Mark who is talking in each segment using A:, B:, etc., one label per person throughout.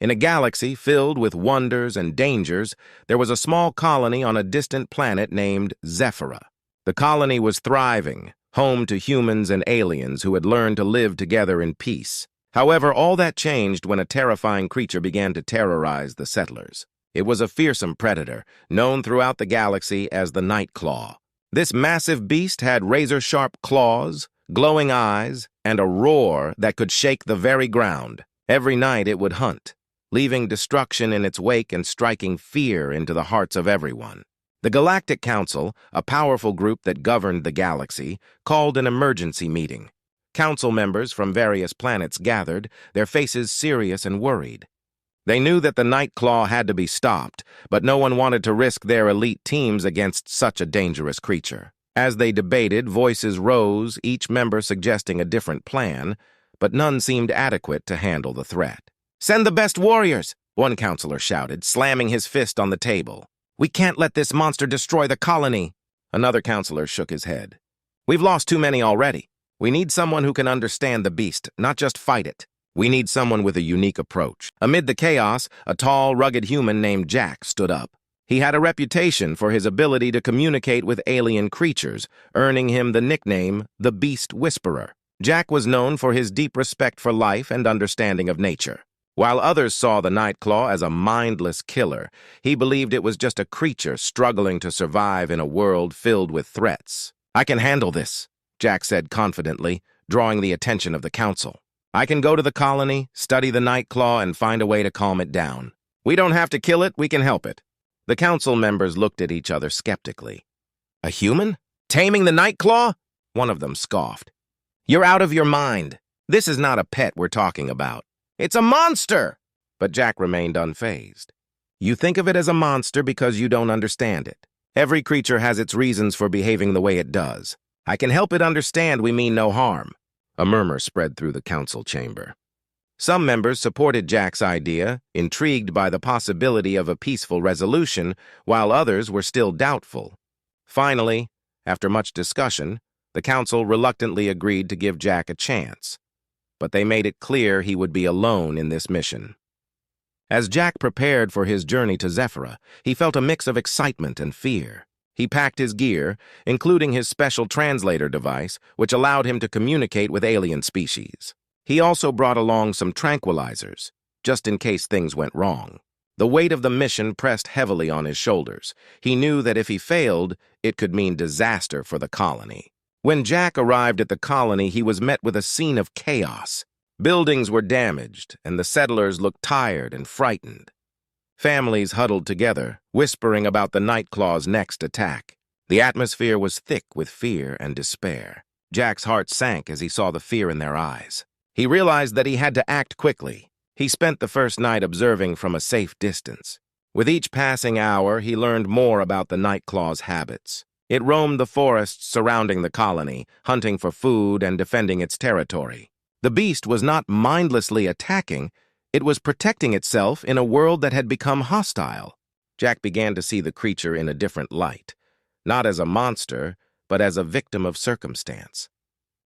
A: In a galaxy filled with wonders and dangers, there was a small colony on a distant planet named Zephyra. The colony was thriving, home to humans and aliens who had learned to live together in peace. However, all that changed when a terrifying creature began to terrorize the settlers. It was a fearsome predator, known throughout the galaxy as the Nightclaw. This massive beast had razor-sharp claws, glowing eyes, and a roar that could shake the very ground. Every night it would hunt, leaving destruction in its wake and striking fear into the hearts of everyone. The Galactic Council, a powerful group that governed the galaxy, called an emergency meeting. Council members from various planets gathered, their faces serious and worried. They knew that the Nightclaw had to be stopped, but no one wanted to risk their elite teams against such a dangerous creature. As they debated, voices rose, each member suggesting a different plan, but none seemed adequate to handle the threat. "Send the best warriors!" one counselor shouted, slamming his fist on the table. "We can't let this monster destroy the colony." Another counselor shook his head. "We've lost too many already. We need someone who can understand the beast, not just fight it. We need someone with a unique approach." Amid the chaos, a tall, rugged human named Jack stood up. He had a reputation for his ability to communicate with alien creatures, earning him the nickname the Beast Whisperer. Jack was known for his deep respect for life and understanding of nature. While others saw the Nightclaw as a mindless killer, he believed it was just a creature struggling to survive in a world filled with threats. "I can handle this," Jack said confidently, drawing the attention of the council. "I can go to the colony, study the Nightclaw, and find a way to calm it down. We don't have to kill it, we can help it." The council members looked at each other skeptically. "A human? Taming the Nightclaw?" One of them scoffed. "You're out of your mind. This is not a pet we're talking about. It's a monster!" But Jack remained unfazed. "You think of it as a monster because you don't understand it. Every creature has its reasons for behaving the way it does. I can help it understand we mean no harm." A murmur spread through the council chamber. Some members supported Jack's idea, intrigued by the possibility of a peaceful resolution, while others were still doubtful. Finally, after much discussion, the council reluctantly agreed to give Jack a chance. But they made it clear he would be alone in this mission. As Jack prepared for his journey to Zephyra, he felt a mix of excitement and fear. He packed his gear, including his special translator device, which allowed him to communicate with alien species. He also brought along some tranquilizers, just in case things went wrong. The weight of the mission pressed heavily on his shoulders. He knew that if he failed, it could mean disaster for the colony. When Jack arrived at the colony, he was met with a scene of chaos. Buildings were damaged, and the settlers looked tired and frightened. Families huddled together, whispering about the Nightclaw's next attack. The atmosphere was thick with fear and despair. Jack's heart sank as he saw the fear in their eyes. He realized that he had to act quickly. He spent the first night observing from a safe distance. With each passing hour, he learned more about the Nightclaw's habits. It roamed the forests surrounding the colony, hunting for food and defending its territory. The beast was not mindlessly attacking, it was protecting itself in a world that had become hostile. Jack began to see the creature in a different light, not as a monster, but as a victim of circumstance.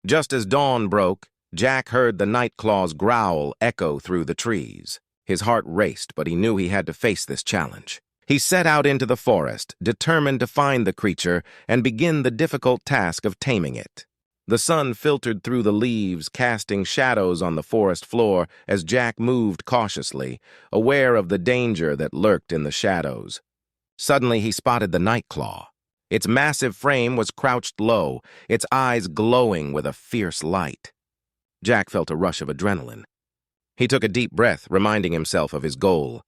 A: Just as dawn broke, Jack heard the Nightclaw's growl echo through the trees. His heart raced, but he knew he had to face this challenge. He set out into the forest, determined to find the creature and begin the difficult task of taming it. The sun filtered through the leaves, casting shadows on the forest floor as Jack moved cautiously, aware of the danger that lurked in the shadows. Suddenly he spotted the Nightclaw. Its massive frame was crouched low, its eyes glowing with a fierce light. Jack felt a rush of adrenaline. He took a deep breath, reminding himself of his goal.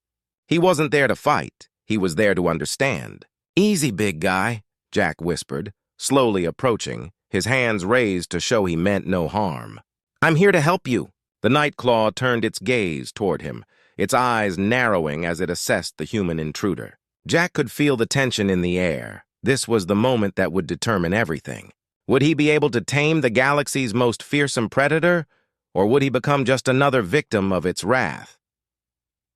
A: He wasn't there to fight, he was there to understand. "Easy, big guy," Jack whispered, slowly approaching, his hands raised to show he meant no harm. "I'm here to help you." The Nightclaw turned its gaze toward him, its eyes narrowing as it assessed the human intruder. Jack could feel the tension in the air. This was the moment that would determine everything. Would he be able to tame the galaxy's most fearsome predator, or would he become just another victim of its wrath?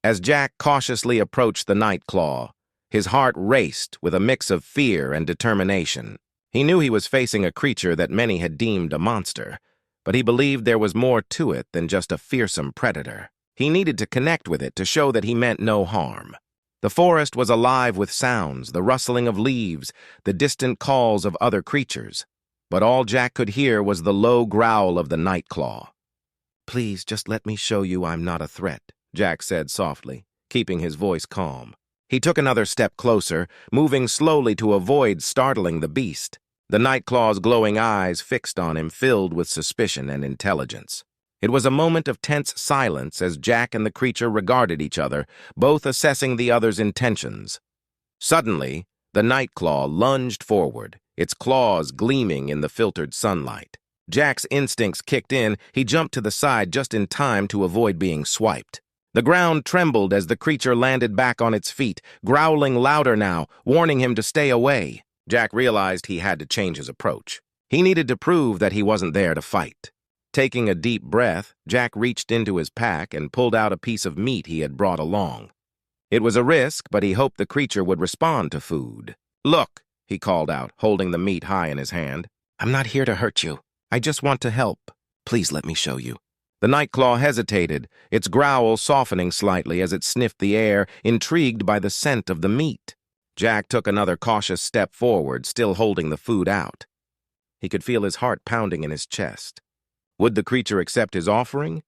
A: As Jack cautiously approached the Nightclaw, his heart raced with a mix of fear and determination. He knew he was facing a creature that many had deemed a monster, but he believed there was more to it than just a fearsome predator. He needed to connect with it to show that he meant no harm. The forest was alive with sounds, the rustling of leaves, the distant calls of other creatures. But all Jack could hear was the low growl of the Nightclaw. "Please, just let me show you I'm not a threat," Jack said softly, keeping his voice calm. He took another step closer, moving slowly to avoid startling the beast. The Nightclaw's glowing eyes fixed on him, filled with suspicion and intelligence. It was a moment of tense silence as Jack and the creature regarded each other, both assessing the other's intentions. Suddenly, the Nightclaw lunged forward, its claws gleaming in the filtered sunlight. Jack's instincts kicked in. He jumped to the side just in time to avoid being swiped. The ground trembled as the creature landed back on its feet, growling louder now, warning him to stay away. Jack realized he had to change his approach. He needed to prove that he wasn't there to fight. Taking a deep breath, Jack reached into his pack and pulled out a piece of meat he had brought along. It was a risk, but he hoped the creature would respond to food. "Look," he called out, holding the meat high in his hand. "I'm not here to hurt you. I just want to help. Please let me show you." The Nightclaw hesitated, its growl softening slightly as it sniffed the air, intrigued by the scent of the meat. Jack took another cautious step forward, still holding the food out. He could feel his heart pounding in his chest. Would the creature accept his offering,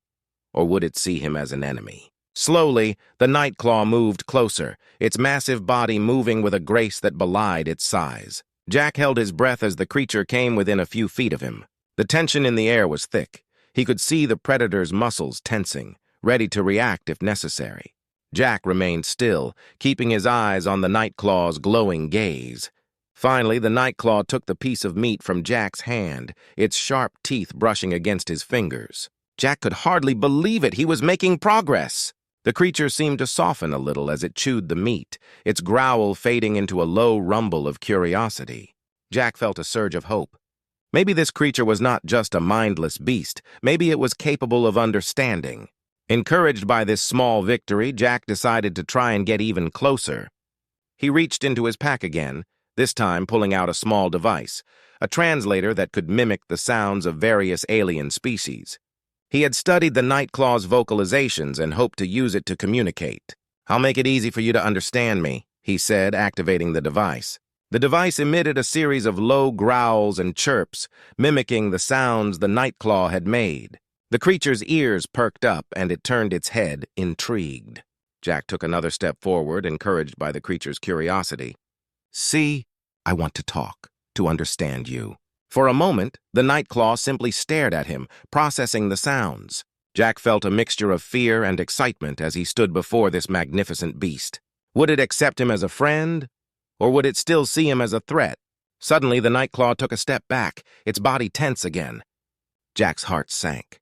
A: or would it see him as an enemy? Slowly, the Nightclaw moved closer, its massive body moving with a grace that belied its size. Jack held his breath as the creature came within a few feet of him. The tension in the air was thick. He could see the predator's muscles tensing, ready to react if necessary. Jack remained still, keeping his eyes on the Nightclaw's glowing gaze. Finally, the Nightclaw took the piece of meat from Jack's hand, its sharp teeth brushing against his fingers. Jack could hardly believe it. He was making progress. The creature seemed to soften a little as it chewed the meat, its growl fading into a low rumble of curiosity. Jack felt a surge of hope. Maybe this creature was not just a mindless beast. Maybe it was capable of understanding. Encouraged by this small victory, Jack decided to try and get even closer. He reached into his pack again, this time pulling out a small device, a translator that could mimic the sounds of various alien species. He had studied the Nightclaw's vocalizations and hoped to use it to communicate. "I'll make it easy for you to understand me," he said, activating the device. The device emitted a series of low growls and chirps, mimicking the sounds the Nightclaw had made. The creature's ears perked up, and it turned its head, intrigued. Jack took another step forward, encouraged by the creature's curiosity. "See, I want to talk, to understand you." For a moment, the Nightclaw simply stared at him, processing the sounds. Jack felt a mixture of fear and excitement as he stood before this magnificent beast. Would it accept him as a friend? Or would it still see him as a threat? Suddenly, the Nightclaw took a step back, its body tense again. Jack's heart sank.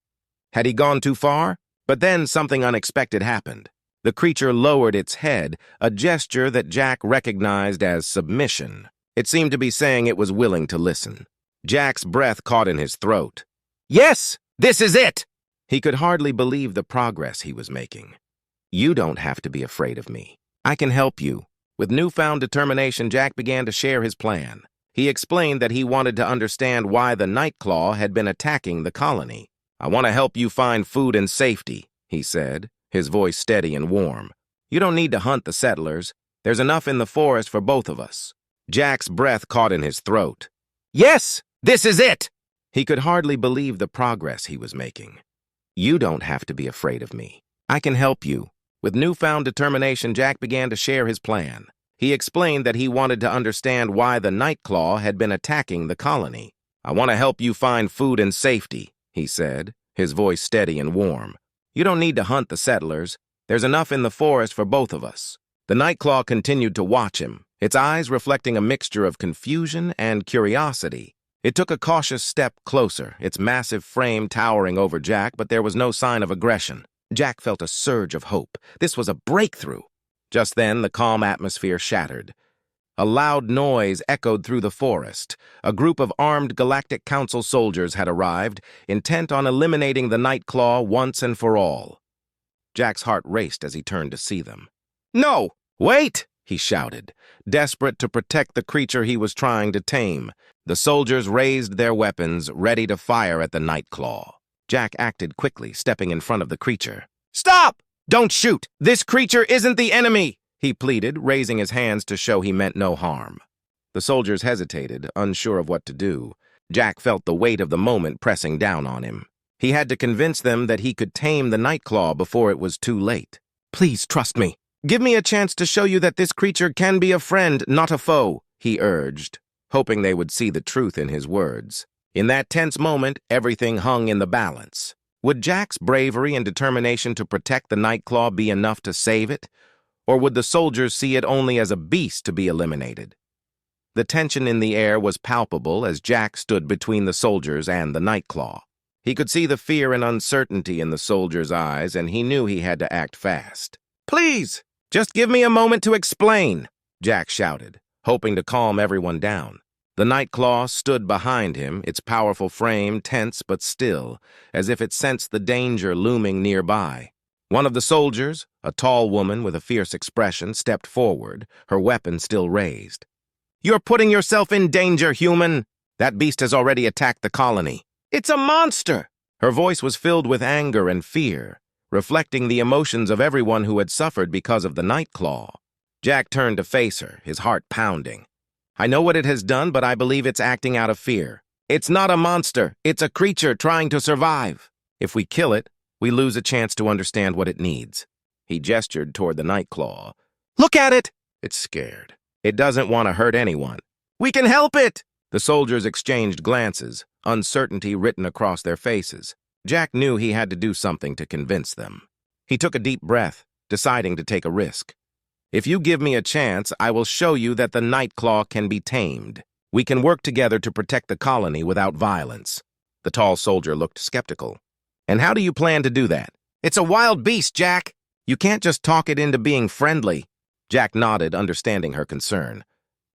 A: Had he gone too far? But then something unexpected happened. The creature lowered its head, a gesture that Jack recognized as submission. It seemed to be saying it was willing to listen. Jack's breath caught in his throat. "Yes, this is it!" He could hardly believe the progress he was making. "You don't have to be afraid of me. I can help you." With newfound determination, Jack began to share his plan. He explained that he wanted to understand why the Nightclaw had been attacking the colony. "I want to help you find food and safety," he said, his voice steady and warm. "You don't need to hunt the settlers. There's enough in the forest for both of us." Jack's breath caught in his throat. "Yes, this is it!" He could hardly believe the progress he was making. "You don't have to be afraid of me. I can help you." With newfound determination, Jack began to share his plan. He explained that he wanted to understand why the Nightclaw had been attacking the colony. "I want to help you find food and safety," he said, his voice steady and warm. "You don't need to hunt the settlers. There's enough in the forest for both of us." The Nightclaw continued to watch him, its eyes reflecting a mixture of confusion and curiosity. It took a cautious step closer, its massive frame towering over Jack, but there was no sign of aggression. Jack felt a surge of hope. This was a breakthrough. Just then, the calm atmosphere shattered. A loud noise echoed through the forest. A group of armed Galactic Council soldiers had arrived, intent on eliminating the Nightclaw once and for all. Jack's heart raced as he turned to see them. "No! Wait!" he shouted, desperate to protect the creature he was trying to tame. The soldiers raised their weapons, ready to fire at the Nightclaw. Jack acted quickly, stepping in front of the creature. Stop! Don't shoot! This creature isn't the enemy! He pleaded, raising his hands to show he meant no harm. The soldiers hesitated, unsure of what to do. Jack felt the weight of the moment pressing down on him. He had to convince them that he could tame the Nightclaw before it was too late. Please trust me. Give me a chance to show you that this creature can be a friend, not a foe, he urged, hoping they would see the truth in his words. In that tense moment, everything hung in the balance. Would Jack's bravery and determination to protect the Nightclaw be enough to save it? Or would the soldiers see it only as a beast to be eliminated? The tension in the air was palpable as Jack stood between the soldiers and the Nightclaw. He could see the fear and uncertainty in the soldiers' eyes, and he knew he had to act fast. Please, just give me a moment to explain, Jack shouted, hoping to calm everyone down. The Nightclaw stood behind him, its powerful frame tense but still, as if it sensed the danger looming nearby. One of the soldiers, a tall woman with a fierce expression, stepped forward, her weapon still raised. You're putting yourself in danger, human! That beast has already attacked the colony. It's a monster! Her voice was filled with anger and fear, reflecting the emotions of everyone who had suffered because of the Nightclaw. Jack turned to face her, his heart pounding. I know what it has done, but I believe it's acting out of fear. It's not a monster. It's a creature trying to survive. If we kill it, we lose a chance to understand what it needs. He gestured toward the Nightclaw. Look at it! It's scared. It doesn't want to hurt anyone. We can help it! The soldiers exchanged glances, uncertainty written across their faces. Jack knew he had to do something to convince them. He took a deep breath, deciding to take a risk. If you give me a chance, I will show you that the Nightclaw can be tamed. We can work together to protect the colony without violence. The tall soldier looked skeptical. And how do you plan to do that? It's a wild beast, Jack. You can't just talk it into being friendly. Jack nodded, understanding her concern.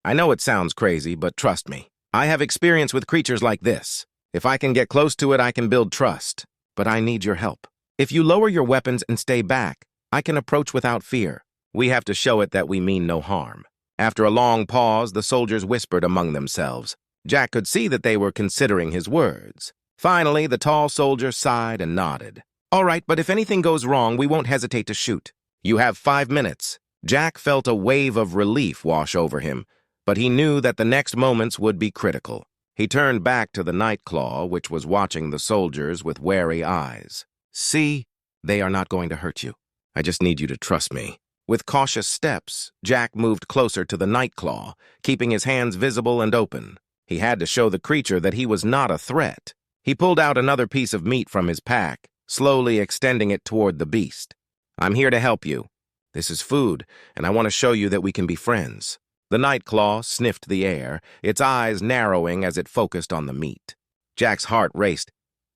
A: I know it sounds crazy, but trust me. I have experience with creatures like this. If I can get close to it, I can build trust. But I need your help. If you lower your weapons and stay back, I can approach without fear. We have to show it that we mean no harm. After a long pause, the soldiers whispered among themselves. Jack could see that they were considering his words. Finally, the tall soldier sighed and nodded. All right, but if anything goes wrong, we won't hesitate to shoot. You have 5 minutes. Jack felt a wave of relief wash over him, but he knew that the next moments would be critical. He turned back to the Nightclaw, which was watching the soldiers with wary eyes. See, they are not going to hurt you. I just need you to trust me. With cautious steps, Jack moved closer to the Nightclaw, keeping his hands visible and open. He had to show the creature that he was not a threat. He pulled out another piece of meat from his pack, slowly extending it toward the beast. I'm here to help you. This is food, and I want to show you that we can be friends. The Nightclaw sniffed the air, its eyes narrowing as it focused on the meat. Jack's heart raced.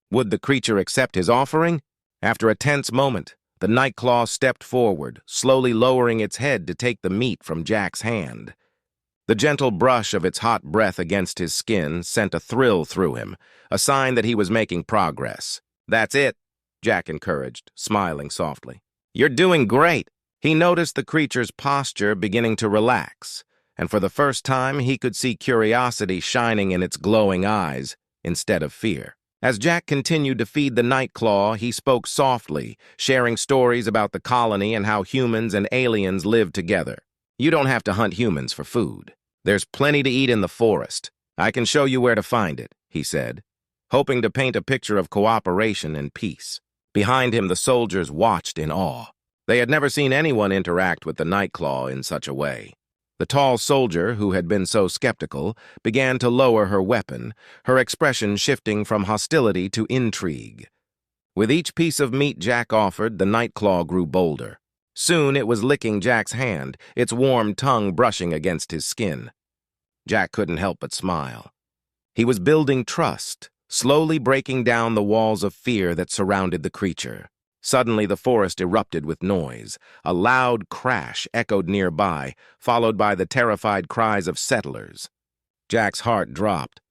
A: Would the creature accept his offering? After a tense moment, the Nightclaw stepped forward, slowly lowering its head to take the meat from Jack's hand. The gentle brush of its hot breath against his skin sent a thrill through him, a sign that he was making progress. That's it, Jack encouraged, smiling softly. You're doing great. He noticed the creature's posture beginning to relax, and for the first time he could see curiosity shining in its glowing eyes instead of fear. As Jack continued to feed the Nightclaw, he spoke softly, sharing stories about the colony and how humans and aliens live together. You don't have to hunt humans for food. There's plenty to eat in the forest. I can show you where to find it, he said, hoping to paint a picture of cooperation and peace. Behind him, the soldiers watched in awe. They had never seen anyone interact with the Nightclaw in such a way. The tall soldier, who had been so skeptical, began to lower her weapon, her expression shifting from hostility to intrigue. With each piece of meat Jack offered, the Nightclaw grew bolder. Soon it was licking Jack's hand, its warm tongue brushing against his skin. Jack couldn't help but smile. He was building trust, slowly breaking down the walls of fear that surrounded the creature. Suddenly, the forest erupted with noise. A loud crash echoed nearby, followed by the terrified cries of settlers. Jack's heart dropped.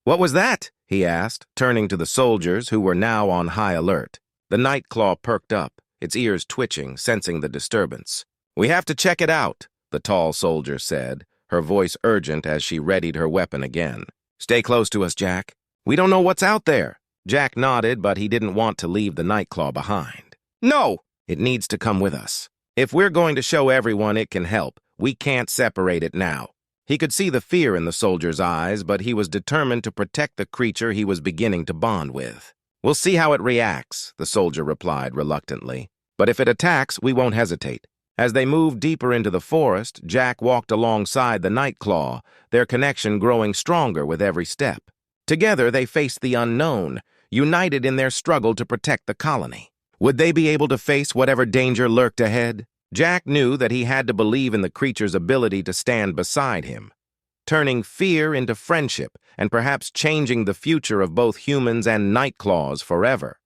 A: What was that? He asked, turning to the soldiers, who were now on high alert. The Nightclaw perked up, its ears twitching, sensing the disturbance. We have to check it out, the tall soldier said, her voice urgent as she readied her weapon again. Stay close to us, Jack. We don't know what's out there. Jack nodded, but he didn't want to leave the Nightclaw behind. No! It needs to come with us. If we're going to show everyone it can help, we can't separate it now. He could see the fear in the soldier's eyes, but he was determined to protect the creature he was beginning to bond with. We'll see how it reacts, the soldier replied reluctantly. But if it attacks, we won't hesitate. As they moved deeper into the forest, Jack walked alongside the Nightclaw, their connection growing stronger with every step. Together, they faced the unknown, united in their struggle to protect the colony. Would they be able to face whatever danger lurked ahead? Jack knew that he had to believe in the creature's ability to stand beside him, turning fear into friendship and perhaps changing the future of both humans and Nightclaws forever.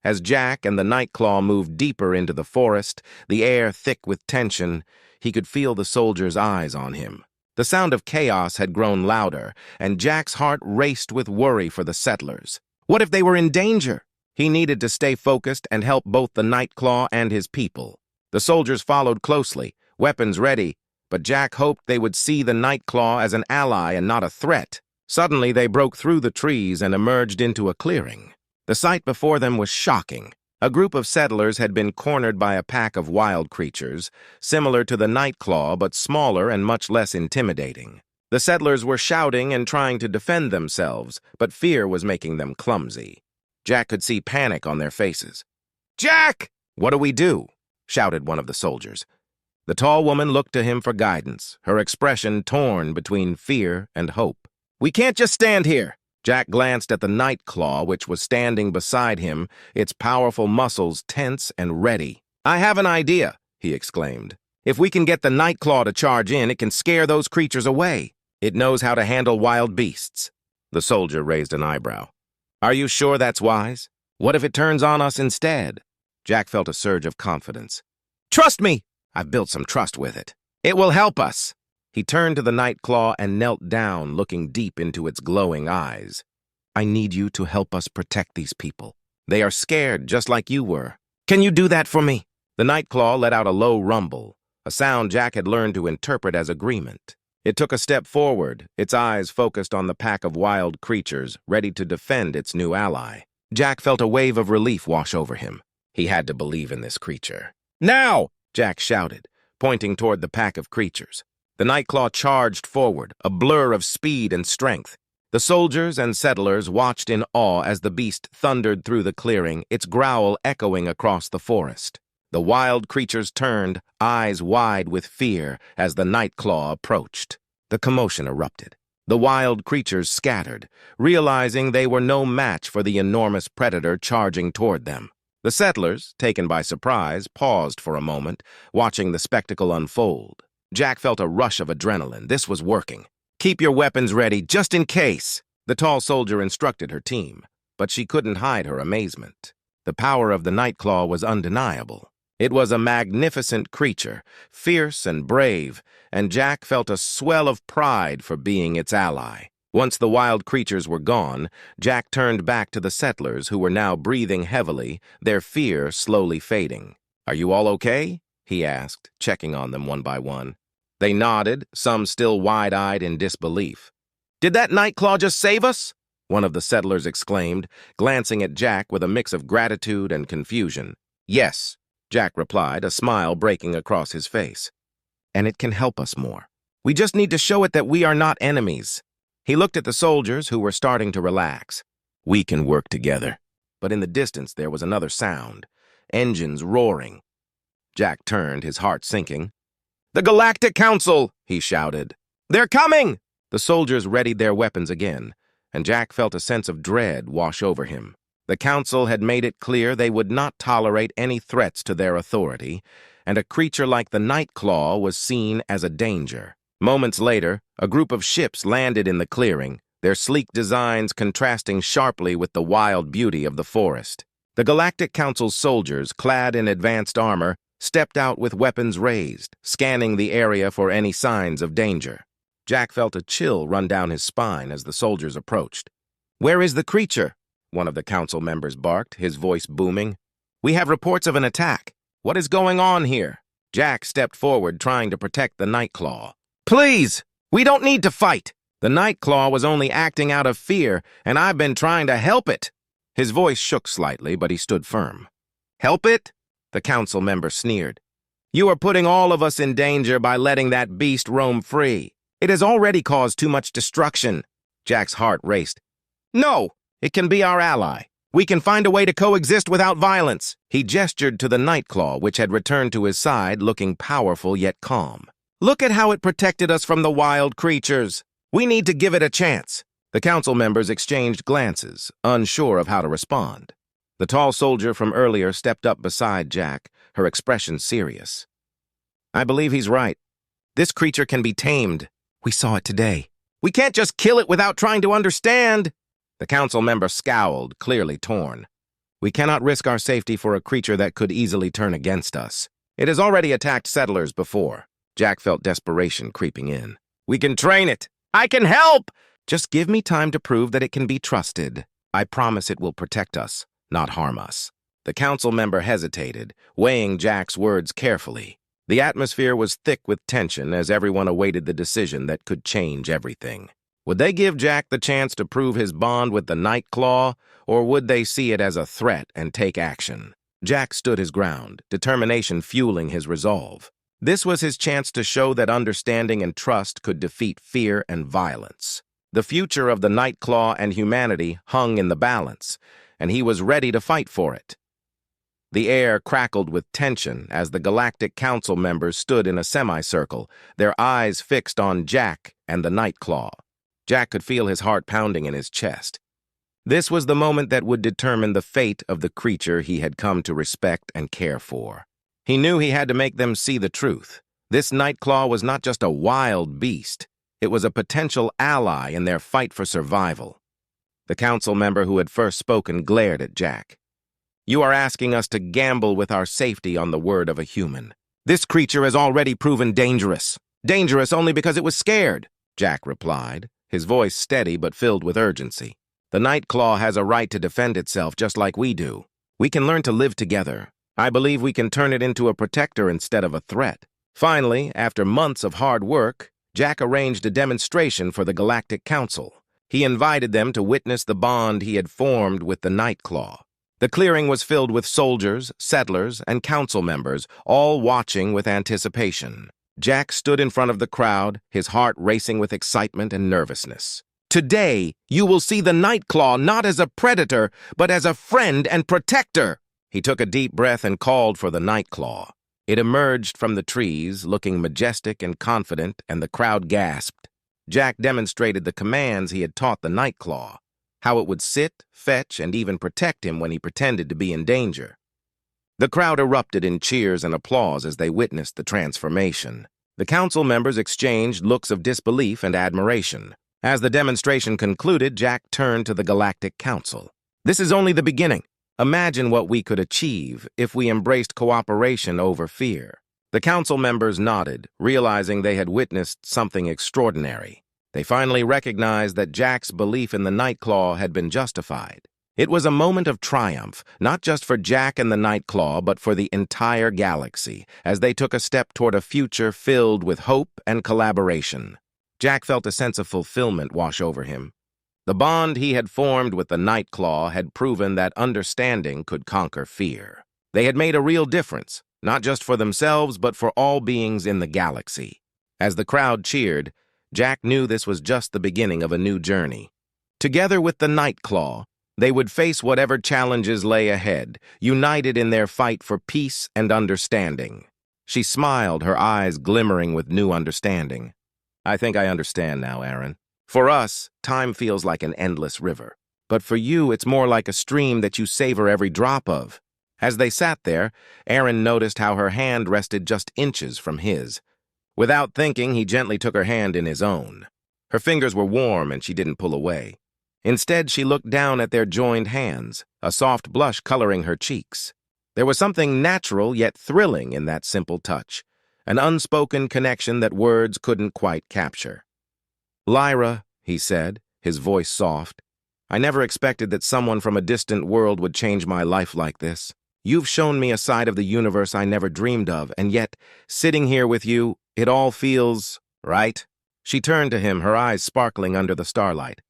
A: As Jack and the Nightclaw moved deeper into the forest, the air thick with tension, he could feel the soldier's eyes on him. The sound of chaos had grown louder, and Jack's heart raced with worry for the settlers. What if they were in danger? He needed to stay focused and help both the Nightclaw and his people. The soldiers followed closely, weapons ready, but Jack hoped they would see the Nightclaw as an ally and not a threat. Suddenly, they broke through the trees and emerged into a clearing. The sight before them was shocking. A group of settlers had been cornered by a pack of wild creatures, similar to the Nightclaw but smaller and much less intimidating. The settlers were shouting and trying to defend themselves, but fear was making them clumsy. Jack could see panic on their faces. "Jack! What do we do?" shouted one of the soldiers. The tall woman looked to him for guidance, her expression torn between fear and hope. "We can't just stand here." Jack glanced at the Nightclaw, which was standing beside him, its powerful muscles tense and ready. "I have an idea," he exclaimed. "If we can get the Nightclaw to charge in, it can scare those creatures away. It knows how to handle wild beasts." The soldier raised an eyebrow. "Are you sure that's wise? What if it turns on us instead?" Jack felt a surge of confidence. "Trust me! I've built some trust with it. It will help us." He turned to the Nightclaw and knelt down, looking deep into its glowing eyes. "I need you to help us protect these people. They are scared, just like you were. Can you do that for me?" The Nightclaw let out a low rumble, a sound Jack had learned to interpret as agreement. It took a step forward, its eyes focused on the pack of wild creatures, ready to defend its new ally. Jack felt a wave of relief wash over him. He had to believe in this creature. "Now!" Jack shouted, pointing toward the pack of creatures. The Nightclaw charged forward, a blur of speed and strength. The soldiers and settlers watched in awe as the beast thundered through the clearing, its growl echoing across the forest. The wild creatures turned, eyes wide with fear, as the Nightclaw approached. The commotion erupted. The wild creatures scattered, realizing they were no match for the enormous predator charging toward them. The settlers, taken by surprise, paused for a moment, watching the spectacle unfold. Jack felt a rush of adrenaline. This was working. "Keep your weapons ready, just in case," the tall soldier instructed her team, but she couldn't hide her amazement. The power of the Nightclaw was undeniable. It was a magnificent creature, fierce and brave, and Jack felt a swell of pride for being its ally. Once the wild creatures were gone, Jack turned back to the settlers, who were now breathing heavily, their fear slowly fading. "Are you all okay?" he asked, checking on them one by one. They nodded, some still wide-eyed in disbelief. "Did that Nightclaw just save us?" one of the settlers exclaimed, glancing at Jack with a mix of gratitude and confusion. "Yes," Jack replied, a smile breaking across his face. "And it can help us more. We just need to show it that we are not enemies." He looked at the soldiers, who were starting to relax. "We can work together." But in the distance there was another sound, engines roaring. Jack turned, his heart sinking. "The Galactic Council!" he shouted. "They're coming!" The soldiers readied their weapons again, and Jack felt a sense of dread wash over him. The Council had made it clear they would not tolerate any threats to their authority, and a creature like the Nightclaw was seen as a danger. Moments later, a group of ships landed in the clearing, their sleek designs contrasting sharply with the wild beauty of the forest. The Galactic Council's soldiers, clad in advanced armor, stepped out with weapons raised, scanning the area for any signs of danger. Jack felt a chill run down his spine as the soldiers approached. "Where is the creature?" one of the council members barked, his voice booming. "We have reports of an attack. What is going on here?" Jack stepped forward, trying to protect the Nightclaw. "Please! We don't need to fight! The Nightclaw was only acting out of fear, and I've been trying to help it." His voice shook slightly, but he stood firm. "Help it?" the council member sneered. "You are putting all of us in danger by letting that beast roam free. It has already caused too much destruction." Jack's heart raced. "No, it can be our ally. We can find a way to coexist without violence." He gestured to the Nightclaw, which had returned to his side, looking powerful yet calm. "Look at how it protected us from the wild creatures. We need to give it a chance." The council members exchanged glances, unsure of how to respond. The tall soldier from earlier stepped up beside Jack, her expression serious. "I believe he's right. This creature can be tamed. We saw it today. We can't just kill it without trying to understand." The council member scowled, clearly torn. "We cannot risk our safety for a creature that could easily turn against us. It has already attacked settlers before." Jack felt desperation creeping in. "We can train it. I can help! Just give me time to prove that it can be trusted. I promise it will protect us, not harm us." The council member hesitated, weighing Jack's words carefully. The atmosphere was thick with tension as everyone awaited the decision that could change everything. Would they give Jack the chance to prove his bond with the Nightclaw, or would they see it as a threat and take action? Jack stood his ground, determination fueling his resolve. This was his chance to show that understanding and trust could defeat fear and violence. The future of the Nightclaw and humanity hung in the balance, and he was ready to fight for it. The air crackled with tension as the Galactic Council members stood in a semicircle, their eyes fixed on Jack and the Nightclaw. Jack could feel his heart pounding in his chest. This was the moment that would determine the fate of the creature he had come to respect and care for. He knew he had to make them see the truth. This Nightclaw was not just a wild beast. It was a potential ally in their fight for survival. The council member who had first spoken glared at Jack. "You are asking us to gamble with our safety on the word of a human. This creature has already proven dangerous. Dangerous only because it was scared," Jack replied, his voice steady but filled with urgency. "The Nightclaw has a right to defend itself just like we do. We can learn to live together. I believe we can turn it into a protector instead of a threat." Finally, after months of hard work, Jack arranged a demonstration for the Galactic Council. He invited them to witness the bond he had formed with the Nightclaw. The clearing was filled with soldiers, settlers, and council members, all watching with anticipation. Jack stood in front of the crowd, his heart racing with excitement and nervousness. "Today, you will see the Nightclaw not as a predator, but as a friend and protector." He took a deep breath and called for the Nightclaw. It emerged from the trees, looking majestic and confident, and the crowd gasped. Jack demonstrated the commands he had taught the Nightclaw, how it would sit, fetch, and even protect him when he pretended to be in danger. The crowd erupted in cheers and applause as they witnessed the transformation. The council members exchanged looks of disbelief and admiration. As the demonstration concluded, Jack turned to the Galactic Council. "This is only the beginning. Imagine what we could achieve if we embraced cooperation over fear." The council members nodded, realizing they had witnessed something extraordinary. They finally recognized that Jack's belief in the Nightclaw had been justified. It was a moment of triumph, not just for Jack and the Nightclaw, but for the entire galaxy, as they took a step toward a future filled with hope and collaboration. Jack felt a sense of fulfillment wash over him. The bond he had formed with the Nightclaw had proven that understanding could conquer fear. They had made a real difference, not just for themselves, but for all beings in the galaxy. As the crowd cheered, Jack knew this was just the beginning of a new journey. Together with the Nightclaw, they would face whatever challenges lay ahead, united in their fight for peace and understanding. She smiled, her eyes glimmering with new understanding. "I think I understand now, Aaron. For us, time feels like an endless river. But for you, it's more like a stream that you savor every drop of." As they sat there, Aaron noticed how her hand rested just inches from his. Without thinking, he gently took her hand in his own. Her fingers were warm and she didn't pull away. Instead, she looked down at their joined hands, a soft blush coloring her cheeks. There was something natural yet thrilling in that simple touch, an unspoken connection that words couldn't quite capture. "Lyra," he said, his voice soft, "I never expected that someone from a distant world would change my life like this. You've shown me a side of the universe I never dreamed of, and yet, sitting here with you, it all feels right." She turned to him, her eyes sparkling under the starlight.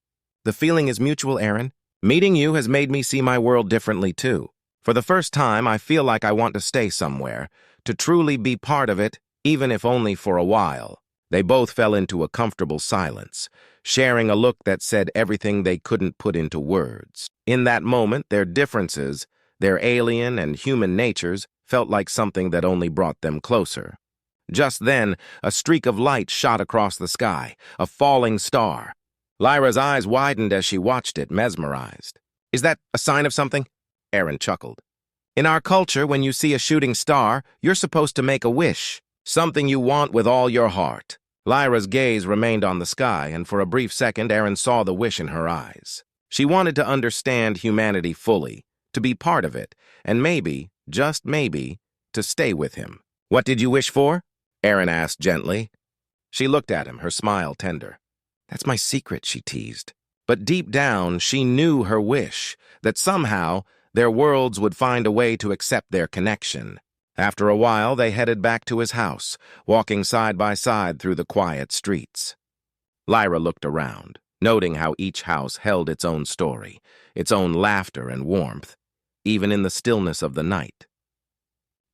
A: "The feeling is mutual, Aaron. Meeting you has made me see my world differently, too. For the first time, I feel like I want to stay somewhere, to truly be part of it, even if only for a while. They both fell into a comfortable silence, sharing a look that said everything they couldn't put into words. In that moment, their differences, their alien and human natures, felt like something that only brought them closer. Just then, a streak of light shot across the sky, a falling star. Lyra's eyes widened as she watched it, mesmerized. "Is that a sign of something?" Aaron chuckled. "In our culture, when you see a shooting star, you're supposed to make a wish, something you want with all your heart." Lyra's gaze remained on the sky, and for a brief second, Aaron saw the wish in her eyes. She wanted to understand humanity fully, to be part of it, and maybe, just maybe, to stay with him. "What did you wish for?" Aaron asked gently. She looked at him, her smile tender. "That's my secret," she teased. But deep down, she knew her wish, that somehow their worlds would find a way to accept their connection. After a while, they headed back to his house, walking side by side through the quiet streets. Lyra looked around, noting how each house held its own story, its own laughter and warmth, even in the stillness of the night.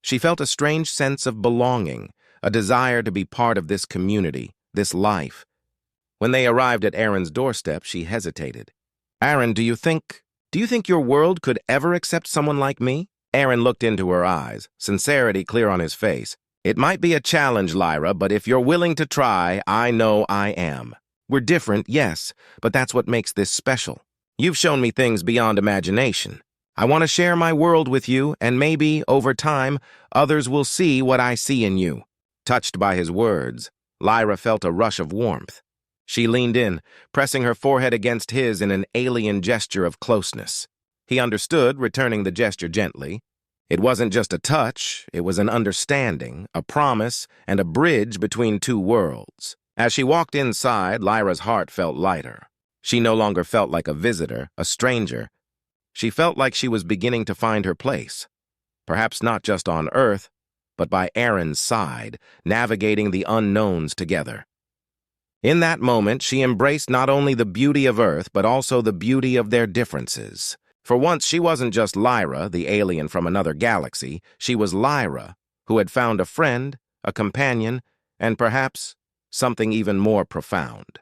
A: She felt a strange sense of belonging, a desire to be part of this community, this life. When they arrived at Aaron's doorstep, she hesitated. "Aaron, do you think your world could ever accept someone like me?" Aaron looked into her eyes, sincerity clear on his face. "It might be a challenge, Lyra, but if you're willing to try, I know I am. We're different, yes, but that's what makes this special. You've shown me things beyond imagination. I want to share my world with you, and maybe, over time, others will see what I see in you." Touched by his words, Lyra felt a rush of warmth. She leaned in, pressing her forehead against his in an alien gesture of closeness. He understood, returning the gesture gently. It wasn't just a touch, it was an understanding, a promise, and a bridge between two worlds. As she walked inside, Lyra's heart felt lighter. She no longer felt like a visitor, a stranger. She felt like she was beginning to find her place. Perhaps not just on Earth, but by Aaron's side, navigating the unknowns together. In that moment, she embraced not only the beauty of Earth, but also the beauty of their differences. For once, she wasn't just Lyra, the alien from another galaxy. She was Lyra, who had found a friend, a companion, and perhaps something even more profound.